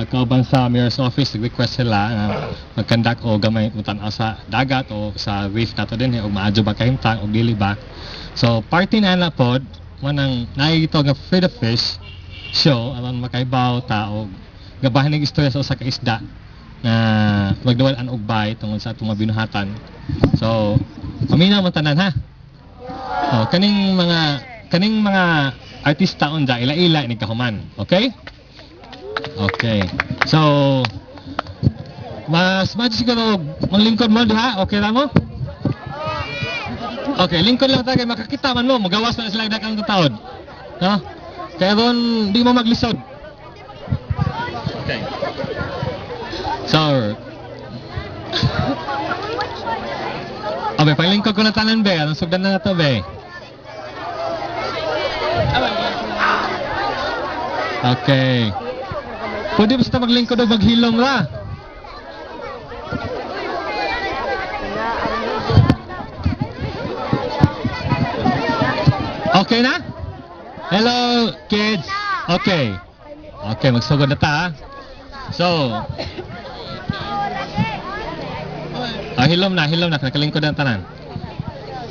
kauban sa mayor's office request sila nga mag-conduct o gamay utanaw sa dagat o sa reef nato din o maadyo ba kahimtang o dili ba. So party na pod manang naito nga Feed the Fish show aron makaibaw ta og gabahin ng istorya sa usa ka isda na magdawalan og bay tungod sa atong mga binuhatan. So paminaw mo tanan ha. Oh, kaning mga artista onda ila-ila ni kahuman. Okay? Okay. So mas siguro manglingkod mo diha. Okay ra mo? Okay, lingkod lang tayo makakita man mo, magawas na sila dakang taon. No? Kaya ron di mo maglisod. Okay. So Abe, paglingkod ko na tanan be, anong sugdan na to be? Okay. Pwede basta maglingkod o maghilom ra. Okay na? Hello, kids. Okay. Okay, magsugod na ta. So, hilom na, nakalingkod ang tanan.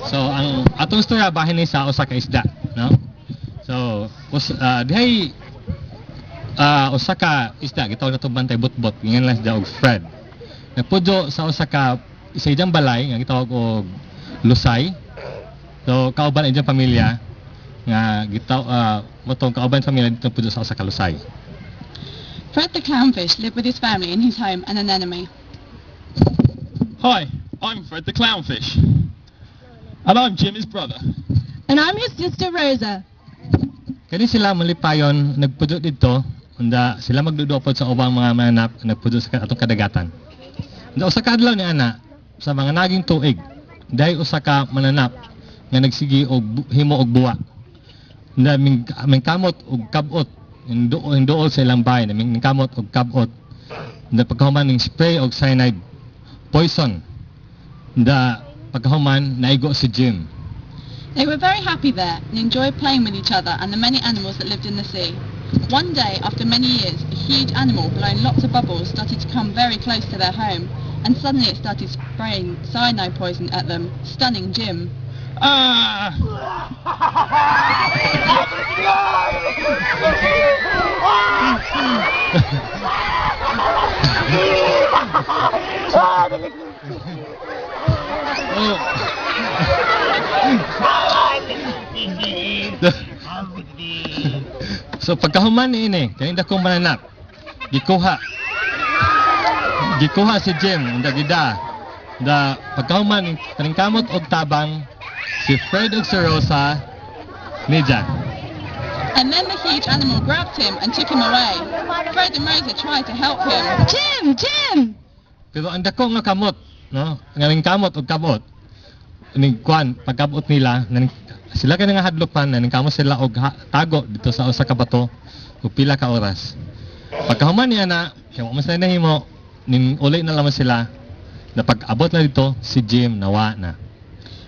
So, ang atong istorya bahin ni sa usa ka isda, no? So, dihay usa ka isda gitawag na to bantay butbot, ingon lang siya og Fred. Nagpudyo sa usa ka isa ijang balay nga gitawag og Lusay. So, kauban ijang pamilya nga motong kauban pamilya dito pudyo sa usa ka Lusay. Fred the clownfish lived with his family in his home and an enemy. Hi, I'm Fred the clownfish. And I'm Jim, his brother. And I'm his sister Rosa. Kani sila malipayon nagpudyo dito unda sila magdudupod sa ubang mga mananap nagpudyo sa atong kadagatan. Unda usa ka adlaw ni ana sa mga naging tuig dahil usa ka mananap nga nagsigi og himo og buwa. Unda mingkamot og kabot hinduol sa ilang bahay na mingkamot og kabot. Unda pagkahuman ning spray og cyanide poison. Unda pagkahuman naigo si Jim. They were very happy there and enjoyed playing with each other and the many animals that lived in the sea. One day, after many years, a huge animal blowing lots of bubbles started to come very close to their home, and suddenly it started spraying cyanide poison at them, stunning Jim. So pagkahuman ni ini, kaning dakong mananap, gikuha si Jim unda gida. Da pagkahuman kaning kamot og tabang si Fred ug si Rosa ni Jack. And then the huge animal grabbed him and took him away. Fred and Rosa tried to help him. Jim! Pero ang dako nga kamot, no? Nganing kamot og kabot. Ning kwan pagkabot nila sila kay nga hadlopan na ningkamo sila og tago dito sa usa ka bato ug pila ka oras. Pagkahuman niya na kay mo sa nahimo ning uli na lamang sila na pag-abot na dito si Jim nawa na.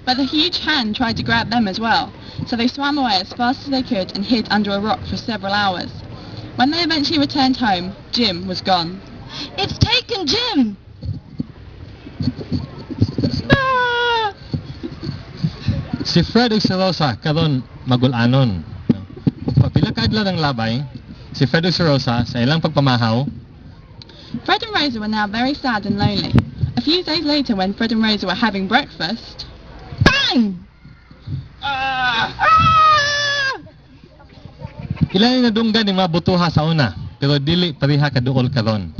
But the huge hand tried to grab them as well, so they swam away as fast as they could and hid under a rock for several hours. When they eventually returned home, Jim was gone. It's taken Jim! Si Fred ug si Rosa karon magul-anon. Pila ka adlaw ng labay, si Fred ug si Rosa sa ilang pagpamahaw. Fred and Rosa were now very sad and lonely. A few days later, when Fred and Rosa were having breakfast, bang! Ilan na dunggan ni mga butuha sa una, pero dili pariha kaduol karon.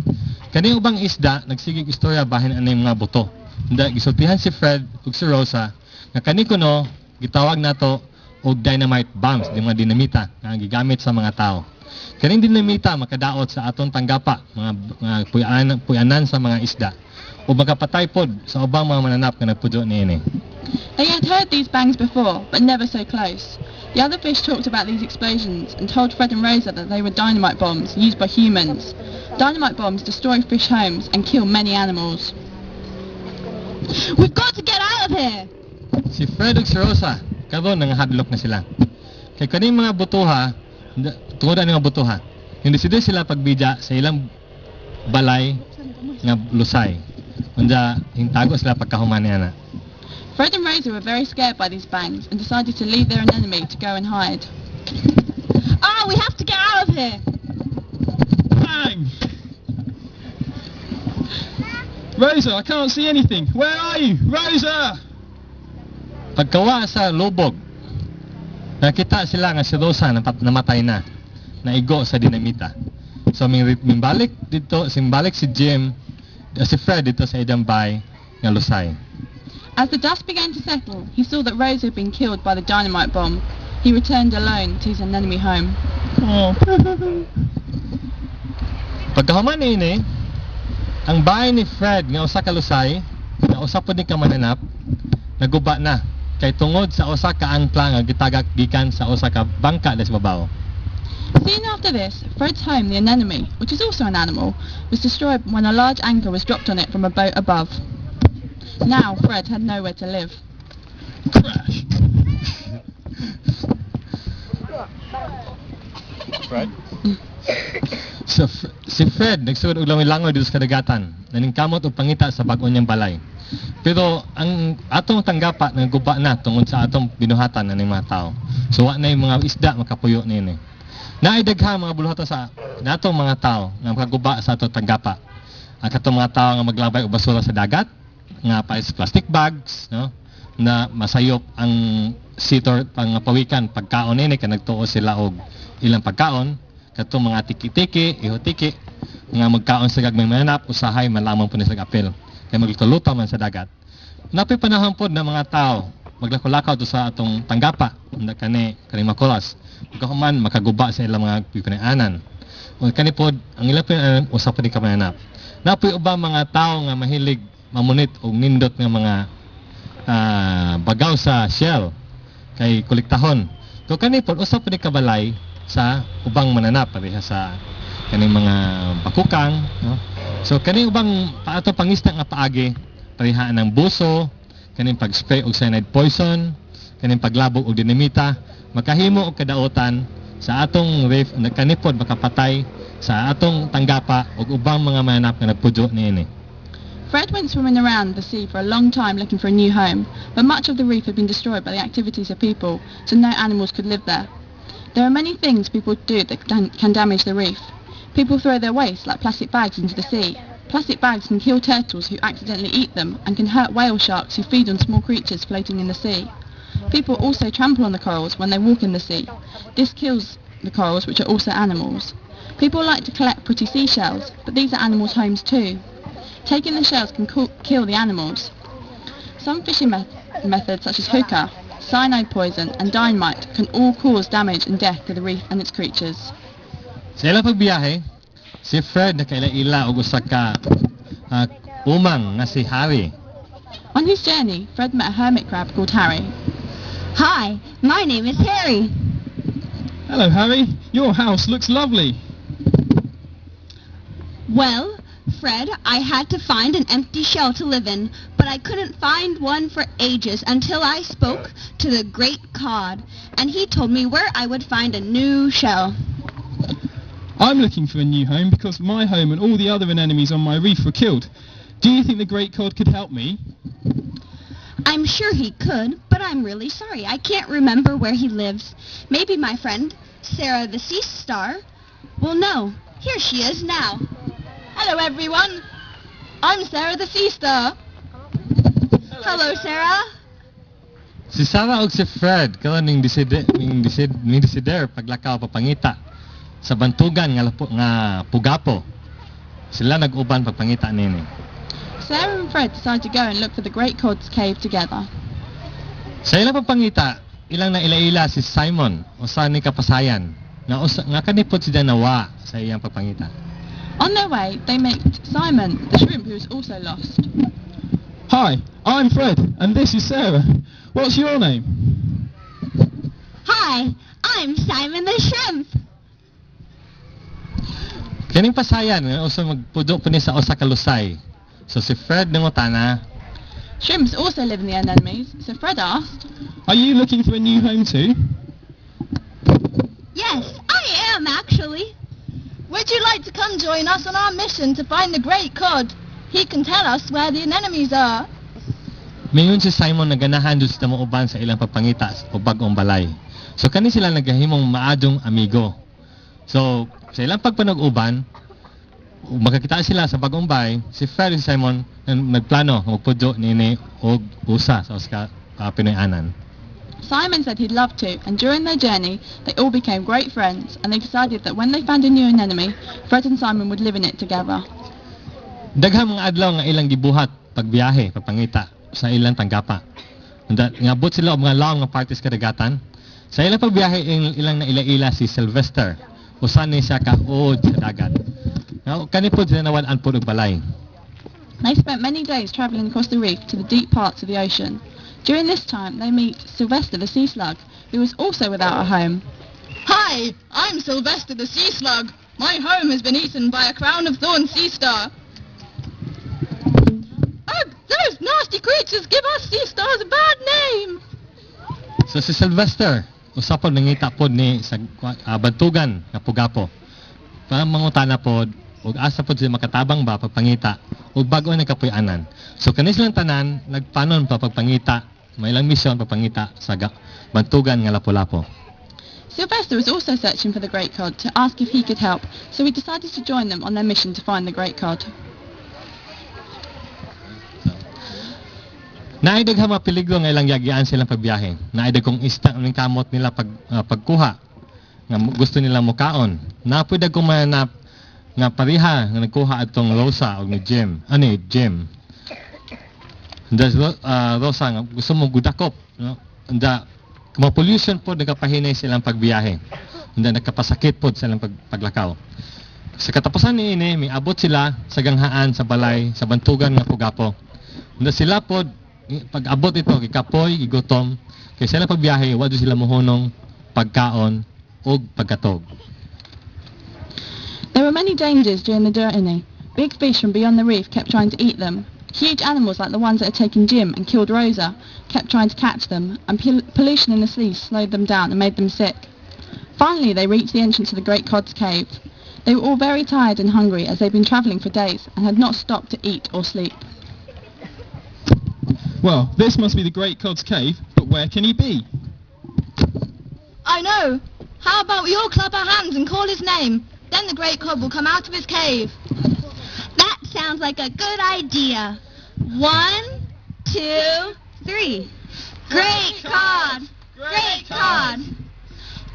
Kani ubang isda nagsigig istorya bahin anay mga buto. Nda gisultihan si Fred ug si Rosa nga kani kuno gitawag nato og dynamite bombs, di mga dinamita nga gigamit sa mga tao. Kaning dinamita makadaot sa aton tanggapa mga puyanan sa mga isda o magapatay pod sa ubang mga mananap nga nagpudyo niini. They had heard these bangs before, but never so close. The other fish talked about these explosions and told Fred and Rosa that they were dynamite bombs used by humans. Dynamite bombs destroy fish homes and kill many animals. We've got to get out of here! Si Fred ug si Rosa karon nangahadlok na sila. Kay kaning mga butuha tungod ani mga butuha. Hindi sila pagbidya sa ilang balay nga lusay. Unja hintago sila pagkahuman niya na. Fred and Rosa were very scared by these bangs and decided to leave their anemone to go and hide. Oh, we have to get out of here! Bang! Rosa, I can't see anything. Where are you? Rosa! Pagkawa sa lubog, nakita sila nga si Rosa namatay na, naigo sa dinamita. So mimbalik si Jim, si Fred dito sa idang bay nga lusay. As the dust began to settle, he saw that Rosa had been killed by the dynamite bomb. He returned alone to his anemone home. Oh. Pagkahuman ini, ang bahay ni Fred nga usa ka lusay, nga usa pod ni ka mananap, naguba na kay tungod sa usa ka angkla nga gitagak gikan sa usa ka bangka des babaw. Soon after this, Fred's home, the anemone, which is also an animal, was destroyed when a large anchor was dropped on it from a boat above. Now Fred had nowhere to live. Crash! Fred? So, si Fred nagsuod og langoy dito sa kadagatan, naningkamot og pangita sa bag-o niyang balay. Pero ang atong tanggapa naguba na tungod sa atong binuhatan ng mga tao. So wa na yung mga isda makapuyo nini. Naay daghang mga buluhatan sa natong mga tao nga makaguba sa atong tanggapa. Ang katong mga tao nga maglabay og basura sa dagat, nga plastic bags, no, na masayop ang sitor pang pawikan pagkaon nini kay nagtuo sila og ilang pagkaon, katong mga tiki-tiki, ihotiki nga magkaon sa gagmay mananap usahay malamang po ni sa apel kay magluto man sa dagat. Napay panahon pod na mga tao maglakaw-lakaw sa atong tanggapa unda kani makulas pagkahuman makaguba sa ilang mga pipinaanan. O kani pod ang ilang pipinaanan usa pa ni ka mananap. Napoy ubang mga tao nga mahilig mamunit og nindot nga mga bagaw sa shell kay kolektahon. So kani pod usa pa ni kabalay sa ubang mananap pareha sa kaning mga bakukang, no? So kani ubang ato pangista nga paagi pareha ng buso, kaning pag-spray og cyanide poison, kaning paglabog og dinamita, makahimo og kadaotan sa atong reef na kanipod makapatay sa atong tanggapa og ubang mga mananap nga nagpudyo niini. Fred went swimming around the sea for a long time looking for a new home, but much of the reef had been destroyed by the activities of people, so no animals could live there. There are many things people do that can damage the reef. People throw their waste, like plastic bags, into the sea. Plastic bags can kill turtles who accidentally eat them and can hurt whale sharks who feed on small creatures floating in the sea. People also trample on the corals when they walk in the sea. This kills the corals, which are also animals. People like to collect pretty seashells, but these are animals' homes too. Taking the shells can kill the animals. Some fishing methods such as hookah, cyanide poison and dynamite can all cause damage and death to the reef and its creatures. Sa ilang pagbiyahe, si Fred nakaila-ila og usa ka umang nga si Harry. On his journey, Fred met a hermit crab called Harry. Hi, my name is Harry. Hello, Harry. Your house looks lovely. Well, Fred, I had to find an empty shell to live in, but I couldn't find one for ages until I spoke to the great cod, and he told me where I would find a new shell. I'm looking for a new home because my home and all the other anemones on my reef were killed. Do you think the great cod could help me? I'm sure he could, but I'm really sorry. I can't remember where he lives. Maybe my friend, Sarah the Sea Star, will know. Here she is now. Hello everyone, I'm Sarah the Sea Star. Hello, Sarah. Si Sarah og si Fred karon ning desider paglakaw papangita sa bantugan nga Pugapo. Sila nag-uban pagpangita nini. Sarah and Fred decided to go and look for the Great Cod's cave together. Sa ilang pagpangita, ilang na ila-ila si Simon usa ni kapasayan nga kanipot siya nawa sa iyang pagpangita. On their way, they met Simon, the shrimp, who was also lost. Hi, I'm Fred, and this is Sarah. What's your name? Hi, I'm Simon the Shrimp. Kaning pasayan nga usa magpudo pa ni sa usa ka lusay. So si Fred nangutana, Shrimps also live in the anemones, so Fred asked, Are you looking for a new home too? Yes, I am actually. Would you like like to come join us on our mission to find the great cod? He can tell us where the enemies are. Mayon si Simon naganahan doon sa uban sa ilang pagpangita o bagong balay. So kani sila nagahimong maadong amigo. So sa ilang pagpanag-uban, makakita sila sa bagong bay, si Fred and Simon nagplano magpudyo nini og usa sa Oscar Pinoy-anan. Simon said he'd love to, and during their journey, they all became great friends, and they decided that when they found a new enemy, Fred and Simon would live in it together. Daghang mga adlaw nga ilang gibuhat pagbiyahe, pagpangita sa ilang tanggapa. Ngabot sila og mga laong nga parties kadagatan. Sa ilang pagbiyahe ilang naila-ila si Sylvester. Usan ni siya kaod sa dagat. Now, kanipod sila nawalan po og balay. They spent many days travelling across the reef to the deep parts of the ocean. During this time, they meet Sylvester the sea slug, who was also without a home. Hi, I'm Sylvester the sea slug. My home has been eaten by a crown of thorns sea star. Ugh, those nasty creatures give us sea stars a bad name. So si Sylvester, usapon nangita pod ni sa bantugan nga pugapo. Para mangutana pod ug asa pod sila makatabang ba pagpangita ug bag-o na kapuy-anan. So kani silang tanan nagpanon pa pagpangita, may ilang misyon pagpangita sa bantugan nga Lapu-Lapu. Sylvester was also searching for the great cod to ask if he could help, so he decided to join them on their mission to find the great cod. Naaidag mga peligro nga ilang yagian silang pagbiyahe. Naaidag kung isda ang kamot nila pagkuha nga gusto nila mukaon. Napuidag kung manap nga pariha nga nagkuha atong Rosa o ni Jim. Jim. Rosa nga gusto mo gudakop, no? Mga pollution po nagkapahinay silang pagbiyahe. Nagkapasakit po silang paglakaw. Sa katapusan niini, may abot sila sa ganghaan sa balay sa bantugan nga pugapo. Sila po pag-abot ito kay kapoy, gigutom, kay sila pagbiyahe, wala sila mohonong pagkaon o pagkatog. There were many dangers during the journey. Big fish from beyond the reef kept trying to eat them. Huge animals like the ones that had taken Jim and killed Rosa kept trying to catch them, and pollution in the sea slowed them down and made them sick. Finally, they reached the entrance to the Great Cod's cave. They were all very tired and hungry as they'd been travelling for days and had not stopped to eat or sleep. Well, this must be the Great Cod's cave, but where can he be? I know. How about we all clap our hands and call his name? Then the great cod will come out of his cave. That sounds like a good idea. 1, 2, 3. Great cod! Great cod!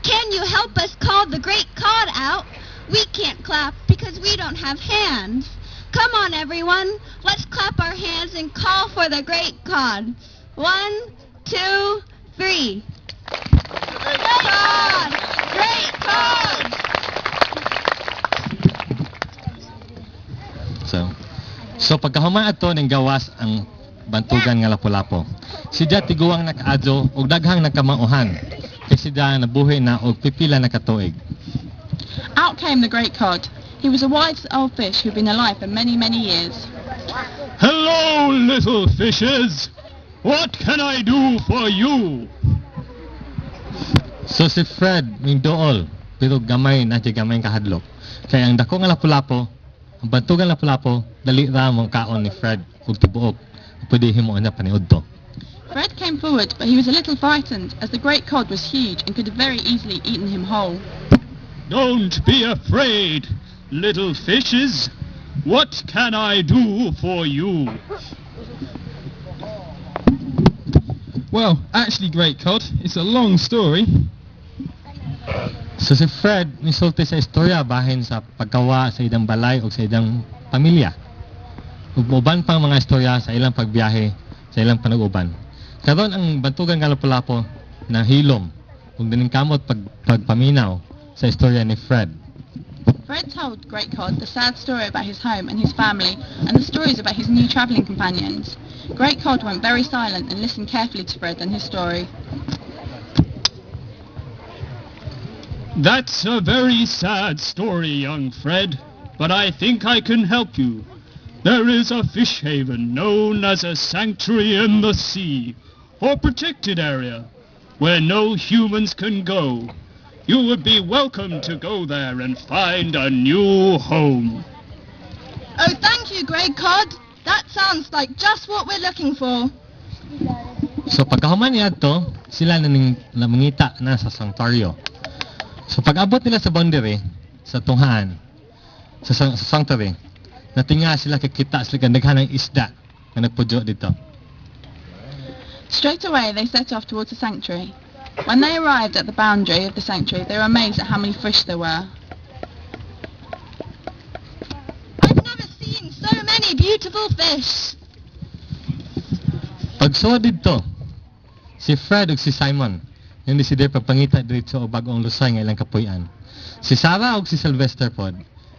Can you help us call the great cod out? We can't clap because we don't have hands. Come on, everyone. Let's clap our hands and call for the great cod. 1, 2, 3. Great cod! Great cod! So pagkahuman ato ning gawas ang bantugan nga Lapu-Lapu. Sidya tiguang nakaadyo og daghang nakamauhan. Kay sidya nabuhi na og pipila na katuig. Out came the great cod. He was a wise old fish who'd been alive for many, many years. Hello, little fishes! What can I do for you? So si Fred ning dool pero gamay na gamay kahadlok. Kaya ang dako nga Lapu-Lapu, ang bantugan Lapu-Lapu, dali ra mong kaon ni Fred ug tibuok. Pwede himo na paniud to. Fred came forward, but he was a little frightened as the great cod was huge and could have very easily eaten him whole. Don't be afraid, little fishes. What can I do for you? Well, actually, Great Cod, it's a long story. So si Fred misulti sa istorya bahin sa pagkawa sa idang balay o sa idang pamilya. Ug uban pang mga istorya sa ilang pagbiyahe, sa ilang panag-uban. Karon ang bantugan nga Lapu-Lapu na hilom ug diningkamot pagpaminaw sa istorya ni Fred. Fred told Great Cod the sad story about his home and his family and the stories about his new travelling companions. Great Cod went very silent and listened carefully to Fred and his story. That's a very sad story, young Fred, but I think I can help you. There is a fish haven known as a sanctuary in the sea, or protected area, where no humans can go. You would be welcome to go there and find a new home. Oh, thank you, Great Cod. That sounds like just what we're looking for. So pagkahuman niya to, sila namangita na sa sanctuaryo. So pag-abot nila sa boundary, sa tunghaan, sa sanctuary, natinga sila kikita sila gandaghan ng isda na nagpudyo dito. Straight away, they set off towards the sanctuary. When they arrived at the boundary of the sanctuary, they were amazed at how many fish there were. I've never seen so many beautiful fish. Pagsuod dito, si Fred ug si Simon, yung desider pagpangita dito o bagong lusay nga ilang kapuy-an. Si Sarah ug si Sylvester pod,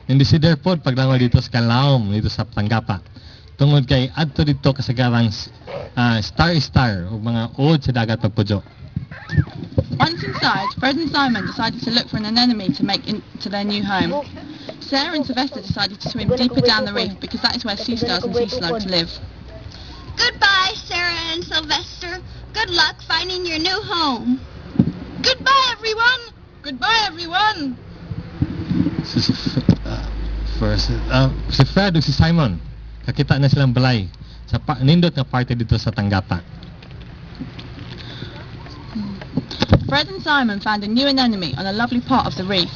yung desider pod paglangoy dito sa Kalaom, dito sa Tanggapa. Tungod kay adto dito kasagarang star o mga uod sa dagat pagpudyo. Once inside, Fred and Simon decided to look for an anemone to make into their new home. Sarah and Sylvester decided to swim deeper down the reef because that is where sea stars and sea slugs live. Goodbye, Sarah and Sylvester. Good luck finding your new home. Goodbye, everyone. Goodbye, everyone. Si Fred ug si Simon, kakita na silang balay sa nindot nga parte dito sa Tanggapa. Fred and Simon found a new anemone on a lovely part of the reef.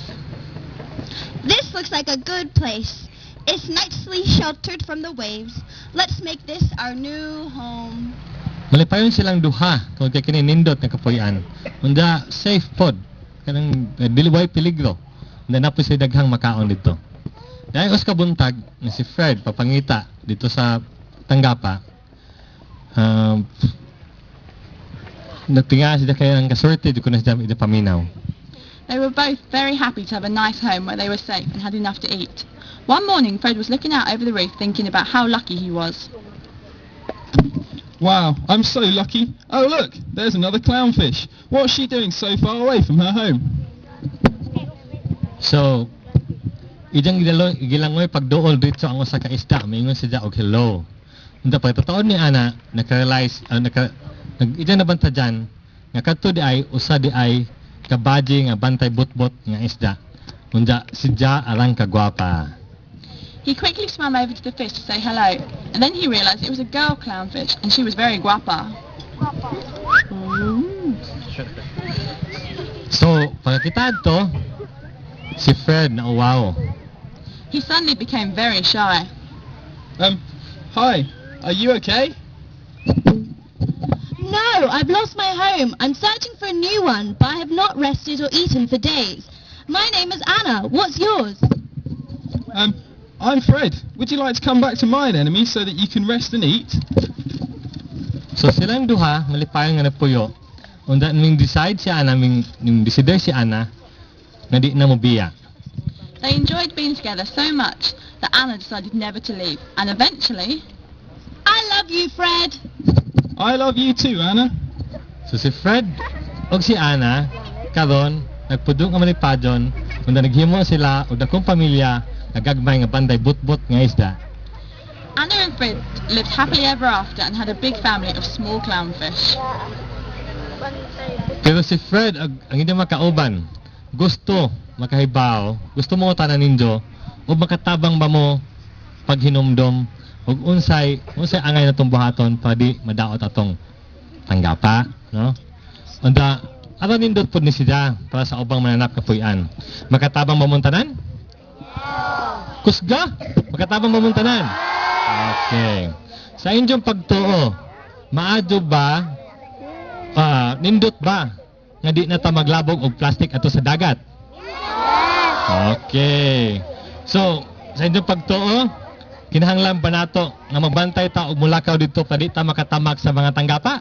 This looks like a good place. It's nicely sheltered from the waves. Let's make this our new home. Malipayon silang duha tungod kay kini nindot nga kapuy-an. Unda safe pod kanang dili way peligro. Unda na po siya daghang makaon dito. Dahil os kabuntag na si Fred papangita dito sa Tanggapa. Nagtinga siya kaya ng kaswerte di ko na siya paminaw. They were both very happy to have a nice home where they were safe and had enough to eat. One morning, Fred was looking out over the reef thinking about how lucky he was. Wow, I'm so lucky. Oh look, there's another clownfish. What's she doing so far away from her home? So, idang gilangoy pagduol dito ang usa ka isda, maingon siya og hello. Unda pagtataon ni ana, naka-realize idang nabanta dyan, nga kadto di ay usa di ay kabaji nga bantay butbot nga isda. Unda sidya arang kagwapa. He quickly swam over to the fish to say hello, and then he realized it was a girl clownfish, and she was very guapa. So, pagkita to, si Fred na wow. He suddenly became very shy. Hi, are you okay? No, I've lost my home. I'm searching for a new one, but I have not rested or eaten for days. My name is Anna. What's yours? I'm Fred. Would you like to come back to my enemy so that you can rest and eat? So silang duha malipayon nga nagpuyo. Unda ning decide si Ana, ning decider si Ana nga di na mobiya. They enjoyed being together so much that Anna decided never to leave, and eventually... I love you, Fred. I love you too, Anna. So si Fred og si Ana karon nagpudong nga malipadyon, unda naghimo sila og dakong pamilya nagagmay nga banday butbot nga isda. Anna and Fred lived happily ever after and had a big family of small clownfish. Pero si Fred ang hindi makauban, gusto makahibaw, gusto mo tanan ninyo o makatabang ba mo paghinumdom ug unsay angay natong buhaton padi madaot atong Tanggapa, no? Unda aron nindot pud ni siya para sa ubang mananap kapuy-an. Makatabang ba mo tanan? Kusga? Makatabang ba mo tanan? Okay. Sa inyong pagtuo, maadyo ba nindot ba nga di na ta maglabog og plastic ato sa dagat? Okay. So, sa inyong pagtuo, kinahanglan ba nato nga magbantay ta og mulakaw dito pa di ta makatamak sa mga Tanggapa?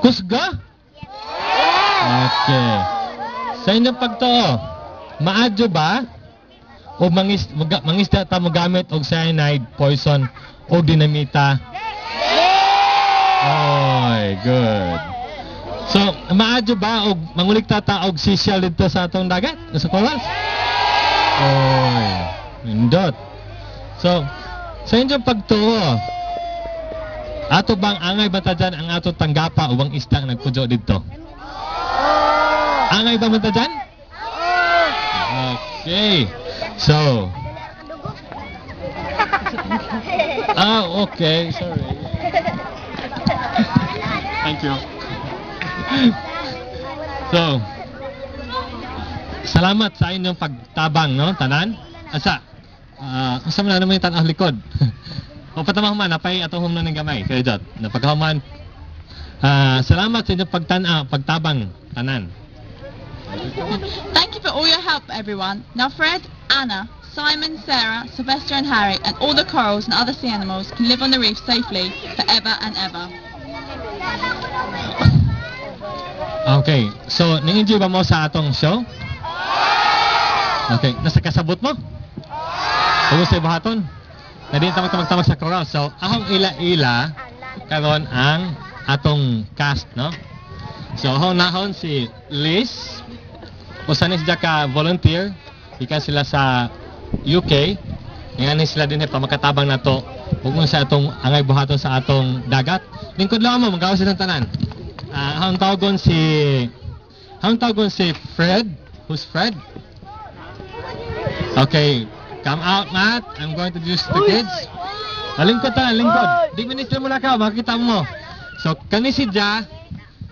Kusga? Okay. Sa inyong pagtuo, maadyo ba o mangisda ta mogamit og cyanide, poison o dinamita? Oy, good. So, maadyo ba og mangulikta ta og seashell dito sa atong dagat? Sa corals? Oy, nindot. So, sa inyong pagtuo, ato bang angay bata dyan ang ato Tanggapa o bang isda nagpudyo dito? Angay ba mo ta dyan? Okay. So. Okay. Sorry. Thank you. So, salamat sa inyong pagtabang, no? Tanan? Asa? Asa man na naman yung tanah likod? O patamang man, napay atong humna ng gamay. Kaya dyan, napagkahuman. Salamat sa inyong pagtabang, tanan. Thank you for all your help, everyone. Now Fred, Anna, Simon, Sarah, Sylvester and Harry, and all the corals and other sea animals can live on the reef safely forever and ever. Okay, so nang-enjoy ba mo sa atong show? Okay, nasa kasabot mo? Huwag sa ibahaton? Na din tamag-tamag sa coral. So, ahong ila-ila karon ang atong cast, no? So, ahong nahon si Liz, usan siya ka volunteer, ikan sila sa UK, ngayon sila din pa makatabang na to, huwag mo sa atong angay buhaton sa atong dagat. Lingkod lang mo, magawa silang tanan. Ahong tawagon si Fred. Who's Fred? Okay, come out, Matt. I'm going to introduce the kids. Lingkod tanan, lingkod. Di minister mo na ka, makikita mo. So, kani si Ja,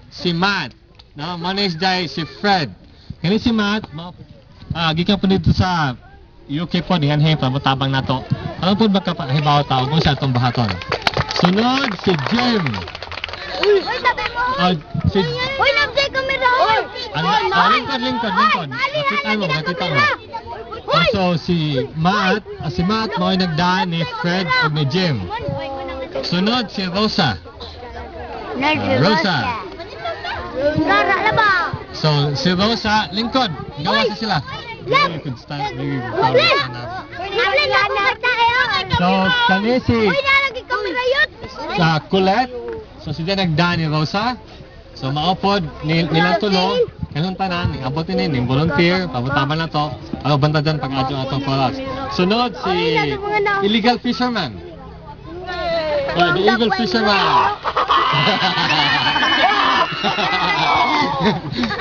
si Matt. No, manis Jai, si Fred. Kani si Matt, gikan po dito sa UK po, diyan pamutabang na to. Ano po ba kapahibaw tawag mo sa atong bahaton? Sunod, si Jim. Uy, nabday kami raon! Lingkod. Makita mo. So, si Matt mo ay nagdaan ni Fred o ni Jim. Sunod, si Rosa. Rosa. So, si Rosa, lingkod. Gawa sa sila. So, kani si Colette. So, siya nagdaan ni Rosa. So, maupod nilang tulo. Kanong tanan, abot ni volunteer, pabutaban na to. Ano banta dyan pag adyo atong koras. Sunod, si illegal fisherman. The eagle fisherman.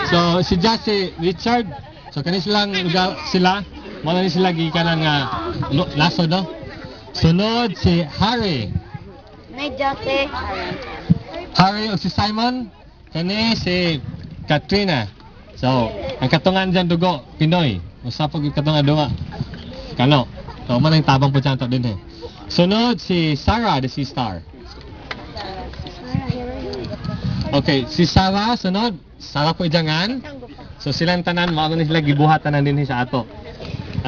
So, si Jesse Richard. So, kani silang lugar sila. Muna ni sila gikan ng laso, no? Sunod, si Harry. Harry o si Simon. Kani si Katrina. So, ang katungan dyan dugo, Pinoy. Usapag yung katungan dugo. Kano. So, manang tabang po dyan to din eh. Sunod, si Sarah, the Sea Star. Okay, si Sarah, sunod. Sarah po ijangan. So, silang tanan, mga na sila gibuhat tanan din sa ato.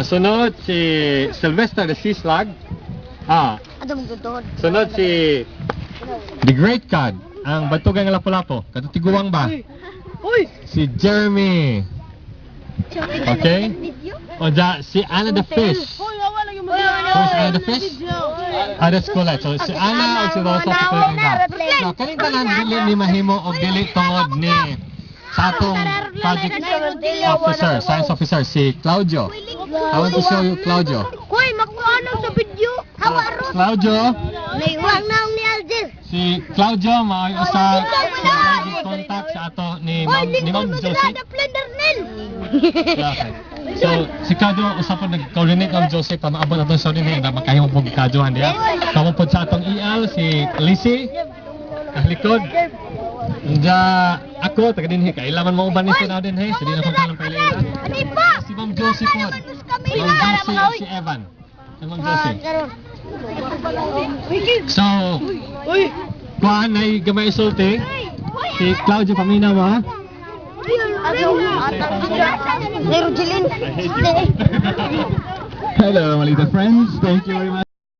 Sunod, si Sylvester, the Sea Slug. Sunod, si The Great Cod. Ang batugang lapo-lapo. Katutiguang ba? Si Jeremy. Okay? O ja, si Anna the Fish. Who's Anna the Fish? That's Colette. So, si Anna o si Rosa sa Colette nga. So, kaning tanan, dili ni mahimo o dili tungod ni sa atong project officer, science officer, si Claudio. I want to show you Claudio. Hoy, makuha sa video. Claudio. Naiwag na ni Aldir. Si Claudio, may usa contact sa ato ni Ma'am Josie. Okay. So, si Claudio, usa po nag-coordinate ng Josie pa maabot na itong sorry na makahimo po Claudiohan diya. Kamo po sa atong EL, si Lizzie, likod. Nga ako, taga din kailangan mo uban ni Sinaw din he. So, di na kong kalang pailila. Si Ma'am Josie po. Ma'am Josie at si Evan. Si Ma'am Josie. So, kuhaan ay gamay sulti. Si Claudio Paminaw ha. Hello, my little friends. Thank you very much.